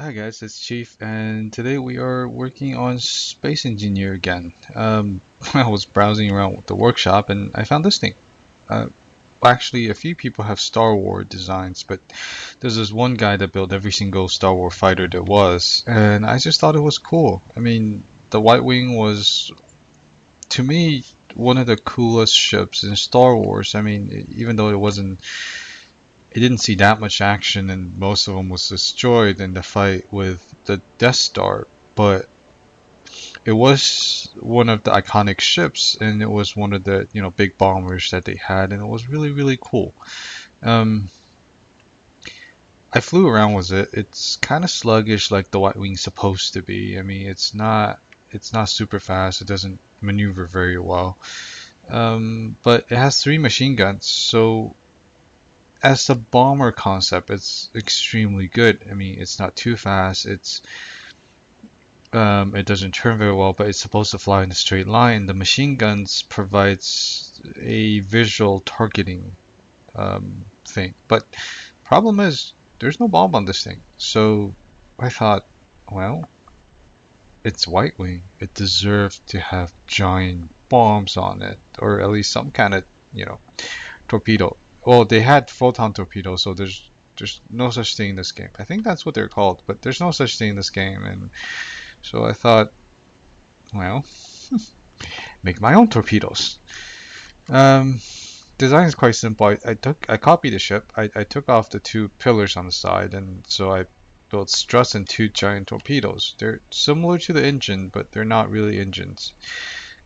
Hi guys, it's Chief, and today we are working on Space Engineer again. I was browsing around with the workshop and I found this thing. Uh, Actually, a few people have Star Wars designs, but there's this one guy that built every single Star Wars fighter there was, and I just thought it was cool. I mean, the White Wing was, to me, one of the coolest ships in Star Wars. I mean, even though it didn't see that much action, and most of them was destroyed in the fight with the Death Star. But it was one of the iconic ships, and it was one of the big bombers that they had, and it was really cool. Um, I flew around with it. It's kind of sluggish, like the White Wing's supposed to be. I mean, it's not super fast. It doesn't maneuver very well. But it has three machine guns, so as a bomber concept, it's extremely good. I mean, it's not too fast. It doesn't turn very well, but it's supposed to fly in a straight line. The machine guns provides a visual targeting thing, but problem is there's no bomb on this thing. So I thought, well, it's White Wing. It deserves to have giant bombs on it, or at least some kind of you know torpedo. Well, they had photon torpedoes, so there's no such thing in this game. I think that's what they're called, but there's no such thing in this game, and so I thought, well, make my own torpedoes. Um, Design is quite simple. I copied the ship. I took off the two pillars on the side, and so I built struts and two giant torpedoes. They're similar to the engine, but they're not really engines.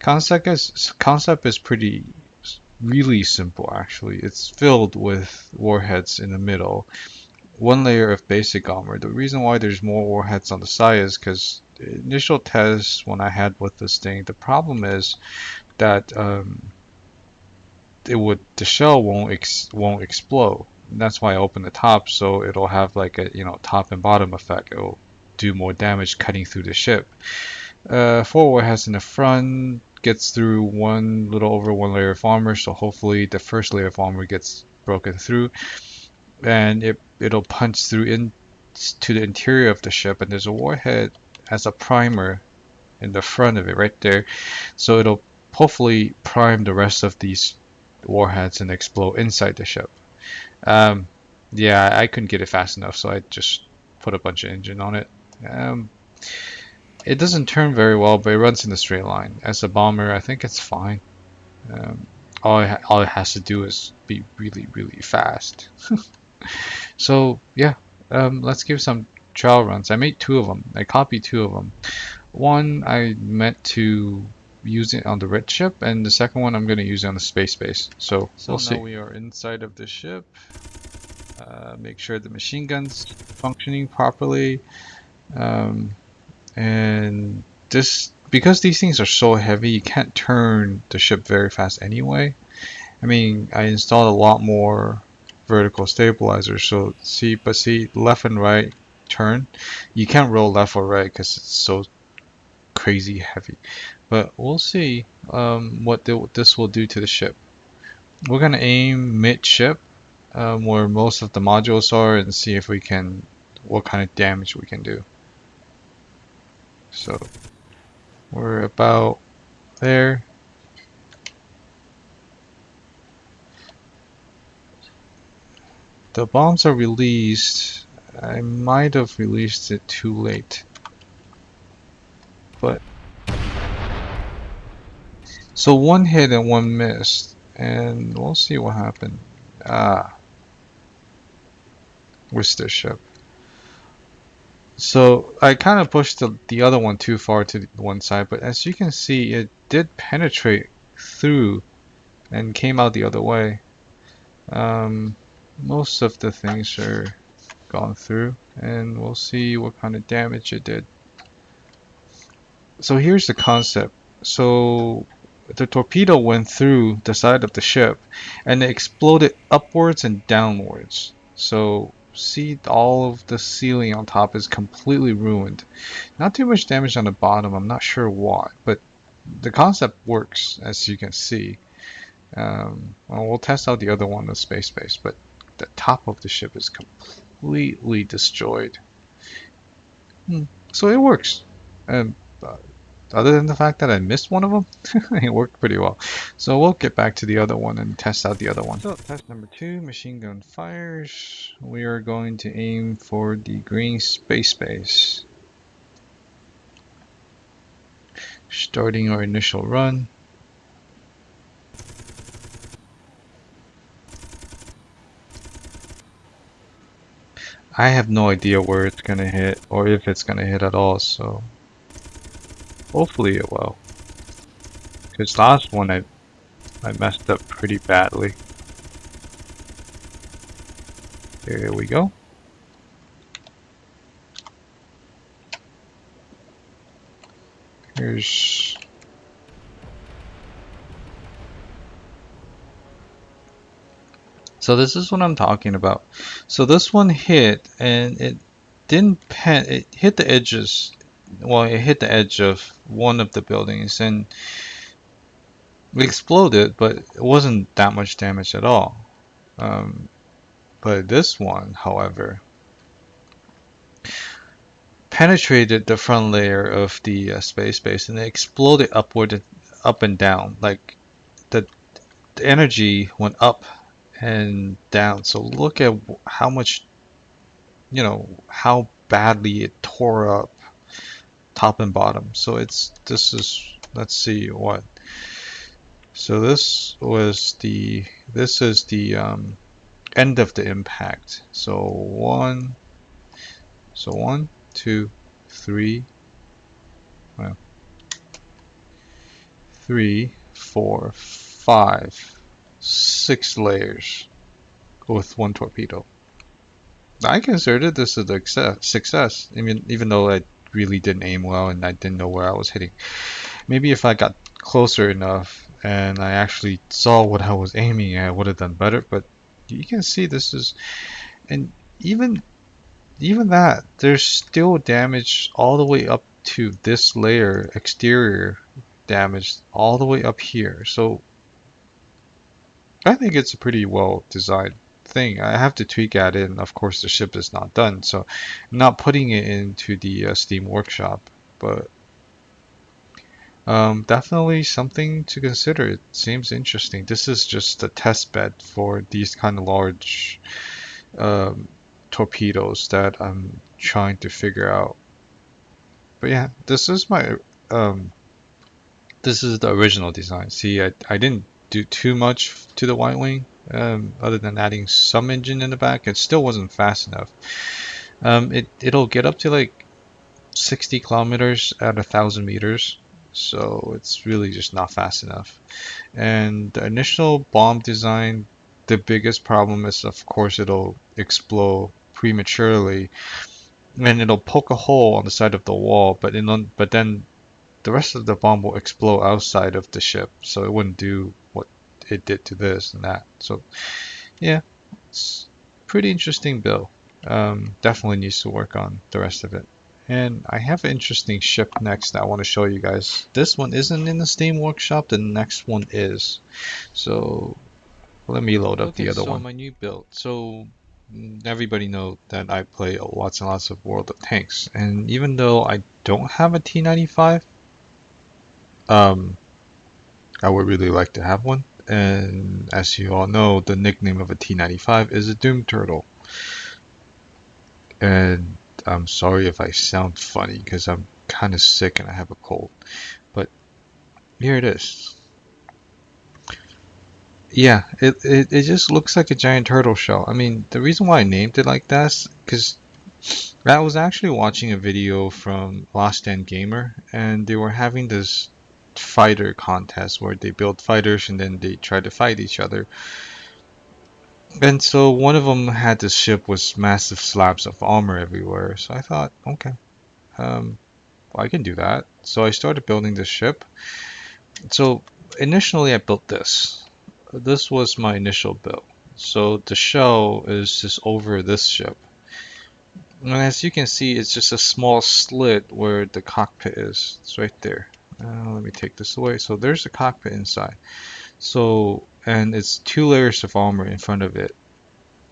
Concept is pretty really simple actually. It's filled with warheads in the middle, one layer of basic armor. The reason why there's more warheads on the side is because the initial tests when I had with this thing, the problem is that the shell won't explode. And that's why I opened the top, so it'll have like a top and bottom effect. It'll do more damage cutting through the ship. Four warheads in the front gets through one little over one layer of armor, so hopefully the first layer of armor gets broken through, and it'll punch through into the interior of the ship. And there's a warhead as a primer in the front of it right there, so it'll hopefully prime the rest of these warheads and explode inside the ship. Um, yeah, I couldn't get it fast enough, so I just put a bunch of engine on it. Um, it doesn't turn very well, but it runs in a straight line. As a bomber, I think it's fine. Um, all it has to do is be really fast. So yeah, let's give some trial runs. I made two of them. I copied two of them. One I meant to use it on the red ship, and the second one I'm going to use it on the space base. So we'll see. Now we are inside of the ship. Make sure the machine gun's functioning properly. Um, and this, because these things are so heavy, you can't turn the ship very fast anyway. I mean, I installed a lot more vertical stabilizers, so see left and right turn. You can't roll left or right because it's so crazy heavy. But we'll see what this will do to the ship. We're gonna aim mid-ship, where most of the modules are, and see if we can, what kind of damage we can do. So we're about there. The bombs are released. I might have released it too late, but so one hit and one missed, and we'll see what happened. Ah, with this ship. So I kind of pushed the other one too far to one side, but as you can see, it did penetrate through and came out the other way. Most of the things are gone through, and we'll see what kind of damage it did. So here's the concept. So the torpedo went through the side of the ship, and it exploded upwards and downwards. So see, all of the ceiling on top is completely ruined. Not too much damage on the bottom. I'm not sure why, but the concept works, as you can see. Well, we'll test out the other one, the space base, but the top of the ship is completely destroyed. So it works. And other than the fact that I missed one of them, it worked pretty well. So we'll get back to the other one and test out the other one. So test number 2, machine gun fires. We are going to aim for the green space base. Starting our initial run. I have no idea where it's gonna hit or if it's gonna hit at all, so hopefully it will. Because last one I messed up pretty badly. Here we go. Here's... So this is what I'm talking about. So this one hit and it didn't pen, it hit the edges. Well, it hit the edge of one of the buildings and it exploded, but it wasn't that much damage at all. But this one, however, penetrated the front layer of the space base and it exploded upward, up and down. Like the energy went up and down. So look at how much, how badly it tore up top and bottom. So this is, let's see what. So this is the end of the impact. So one, 2, 3, well, 3, 4, 5, 6 layers with one torpedo. I considered this a success. I mean, even though I really didn't aim well and I didn't know where I was hitting. Maybe if I got closer enough and I actually saw what I was aiming at, I would have done better. But you can see this is, and even that, there's still damage all the way up to this layer, exterior damage all the way up here. So I think it's a pretty well designed thing. I have to tweak at it, and of course the ship is not done, so I'm not putting it into the Steam Workshop, but definitely something to consider. It seems interesting. This is just a test bed for these kind of large torpedoes that I'm trying to figure out. But yeah, this is my this is the original design. See, I didn't do too much to the White Wing, other than adding some engine in the back. It still wasn't fast enough. It'll get up to like 60 kilometers at 1,000 meters, so it's really just not fast enough. And the initial bomb design, the biggest problem is, of course, it'll explode prematurely, and it'll poke a hole on the side of the wall, but then the rest of the bomb will explode outside of the ship, so it wouldn't do what it did to this and that. So yeah, it's pretty interesting build. Definitely needs to work on the rest of it. And I have an interesting ship next that I want to show you guys. This one isn't in the Steam Workshop, the next one is. So let me load up the other one. So my new build. So everybody know that I play lots and lots of World of Tanks, and even though I don't have a T95, I would really like to have one. And as you all know, the nickname of a T95 is a Doom Turtle. And I'm sorry if I sound funny because I'm kind of sick and I have a cold. But here it is. Yeah, it just looks like a giant turtle shell. I mean, the reason why I named it like that is because I was actually watching a video from Lost Stand Gamer, and they were having this fighter contest where they build fighters and then they try to fight each other. And so one of them had this ship with massive slabs of armor everywhere. So I thought, okay, I can do that. So I started building this ship. So initially I built this. This was my initial build. So the shell is just over this ship. And as you can see, it's just a small slit where the cockpit is. It's right there. Let me take this away. So there's the cockpit inside. So, and it's 2 layers of armor in front of it.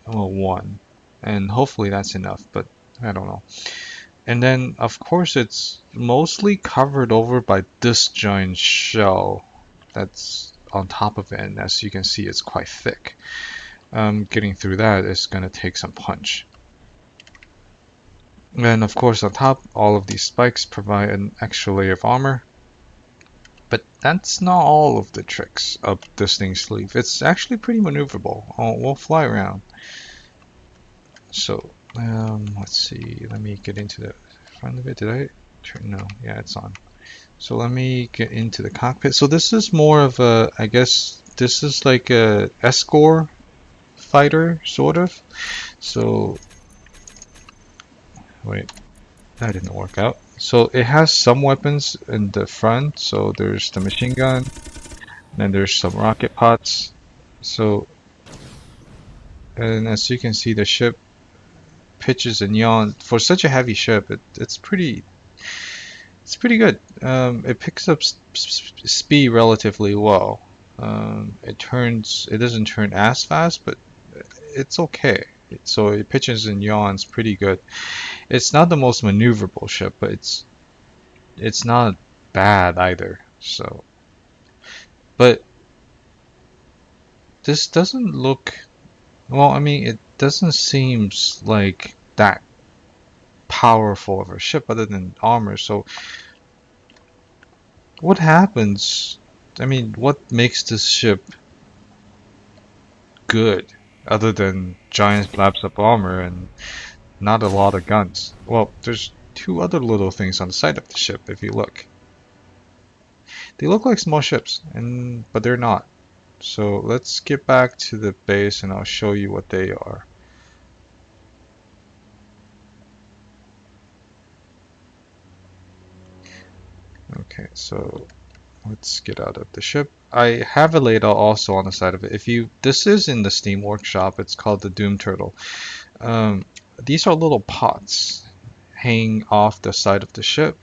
Well, 1. And hopefully that's enough, but I don't know. And then, of course, it's mostly covered over by this giant shell that's on top of it. And as you can see, it's quite thick. Getting through that is going to take some punch. And of course, on top, all of these spikes provide an extra layer of armor. But that's not all of the tricks of this thing's sleeve. It's actually pretty maneuverable. We'll fly around. So, let's see. Let me get into the front of it. Did I turn? No. Yeah, it's on. So let me get into the cockpit. So this is more of a, I guess, this is like a escort fighter, sort of. So, wait, that didn't work out. So it has some weapons in the front. So there's the machine gun, then there's some rocket pods. So, and as you can see, the ship pitches and yawns. For such a heavy ship, it's pretty good. It picks up speed relatively well. It doesn't turn as fast, but it's okay. So it pitches and yawns pretty good. It's not the most maneuverable ship, but it's not bad either. So, but this doesn't look well. I mean, it doesn't seem like that powerful of a ship other than armor. So, what happens? I mean, what makes this ship good other than giant slabs of armor and not a lot of guns? Well, there's two other little things on the side of the ship if you look. They look like small ships, but they're not. So let's get back to the base and I'll show you what they are. Okay, so let's get out of the ship. I have a layout also on the side of it. This is in the Steam Workshop. It's called the Doom Turtle. These are little pots hanging off the side of the ship.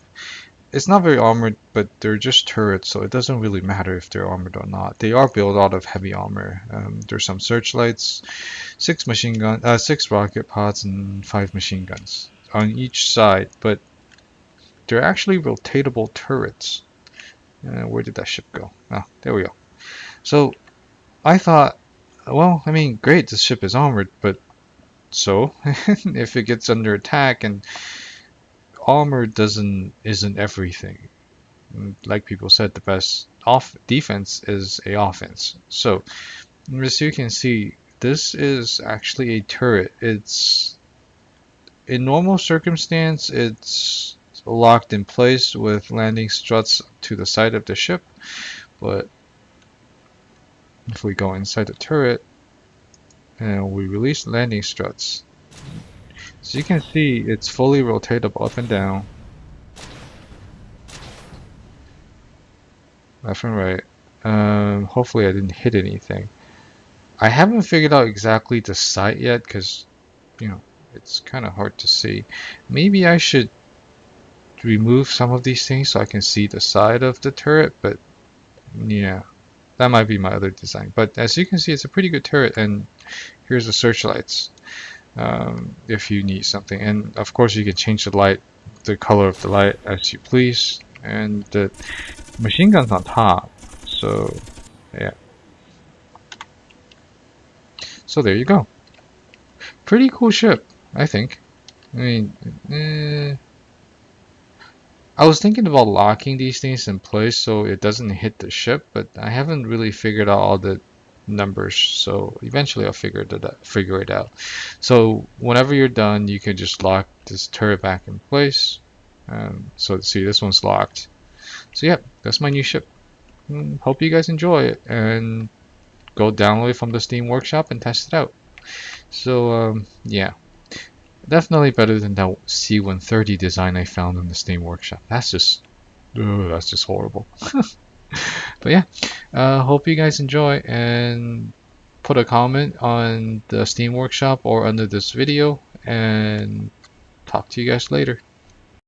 It's not very armored, but they're just turrets, so it doesn't really matter if they're armored or not. They are built out of heavy armor. There's some searchlights, 6 rocket pods, and 5 machine guns on each side. But they're actually rotatable turrets. Where did that ship go? Oh, there we go. So I thought, well, I mean, great, this ship is armored, but so if it gets under attack, and armor isn't everything. Like people said, the best defense is a offense. So as you can see, this is actually a turret. It's in normal circumstance, it's locked in place with landing struts to the side of the ship, but if we go inside the turret and we release landing struts, so you can see it's fully rotatable up and down, left and right. Hopefully I didn't hit anything. I haven't figured out exactly the sight yet because, you know, it's kind of hard to see. Maybe I should remove some of these things so I can see the side of the turret, but yeah, that might be my other design. But as you can see, it's a pretty good turret, and here's the searchlights if you need something. And of course you can change the color of the light as you please, and the machine gun's on top. So yeah, so there you go. Pretty cool ship, I think. I mean, I was thinking about locking these things in place so it doesn't hit the ship, but I haven't really figured out all the numbers, so eventually I'll figure it out. So whenever you're done, you can just lock this turret back in place. So see, this one's locked. So yeah, that's my new ship. Hope you guys enjoy it, and go download it from the Steam Workshop and test it out. So yeah. Definitely better than that C-130 design I found in the Steam Workshop. That's just horrible. But yeah, hope you guys enjoy, and put a comment on the Steam Workshop or under this video, and talk to you guys later.